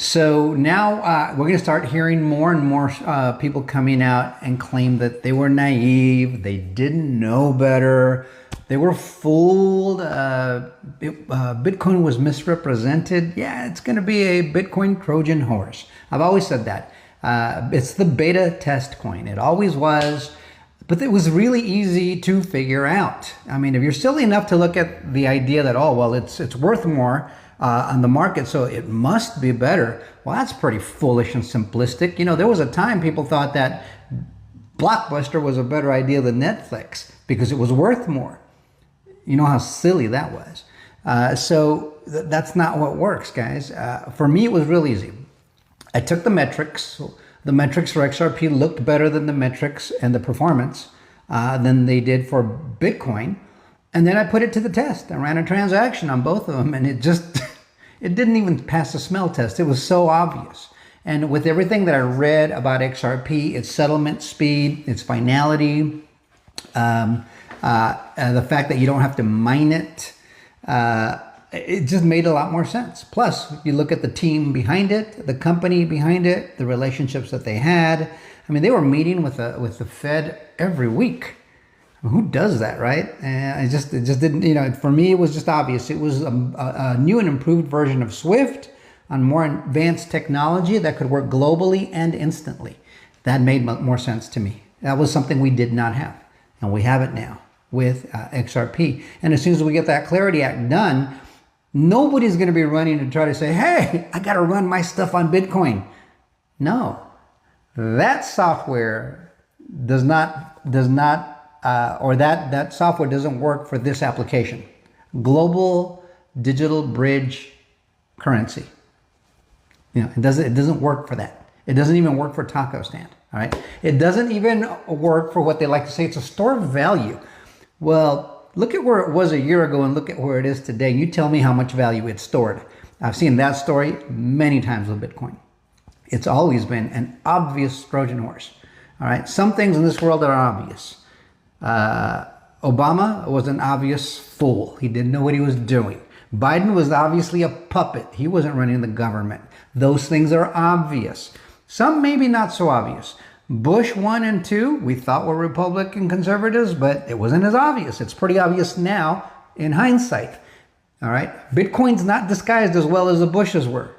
So now we're going to start hearing more and more people coming out and claim that they were naive, they didn't know better, they were fooled. Bitcoin was misrepresented. Yeah, it's going to be a Bitcoin Trojan horse. I've always said that. It's the beta test coin. It always was. But it was really easy to figure out. I mean, if you're silly enough to look at the idea that, oh, well, it's worth more on the market, so it must be better. Well, that's pretty foolish and simplistic. You know, there was a time people thought that Blockbuster was a better idea than Netflix because it was worth more. You know how silly that was. That's not what works, guys. For me, it was real easy. I took the metrics. The metrics for XRP looked better than the metrics and the performance than they did for Bitcoin. And then I put it to the test. I ran a transaction on both of them, and it didn't even pass the smell test. It was so obvious. And with everything that I read about XRP, its settlement speed, its finality, the fact that you don't have to mine it, it just made a lot more sense. Plus, you look at the team behind it, the company behind it, the relationships that they had. I mean, they were meeting with the Fed every week. Who does that, right? And it just didn't, you know, for me, it was just obvious. It was a new and improved version of Swift on more advanced technology that could work globally and instantly. That made more sense to me. That was something we did not have, and we have it now with XRP. And as soon as we get that Clarity Act done, nobody's going to be running to try to say, hey, I got to run my stuff on Bitcoin. No, that software does not, or that software doesn't work for this application. Global Digital Bridge Currency. You know, it doesn't work for that. It doesn't even work for Taco Stand. All right. It doesn't even work for what they like to say. It's a store of value. Well, look at where it was a year ago and look at where it is today. You tell me how much value it's stored. I've seen that story many times with Bitcoin. It's always been an obvious Trojan horse. All right. Some things in this world are obvious. Obama was an obvious fool. He didn't know what he was doing. Biden was obviously a puppet. He wasn't running the government. Those things are obvious. Some maybe not so obvious. Bush 1 and 2, we thought were Republican conservatives, but it wasn't as obvious. It's pretty obvious now in hindsight. All right. Bitcoin's not disguised as well as the Bushes were.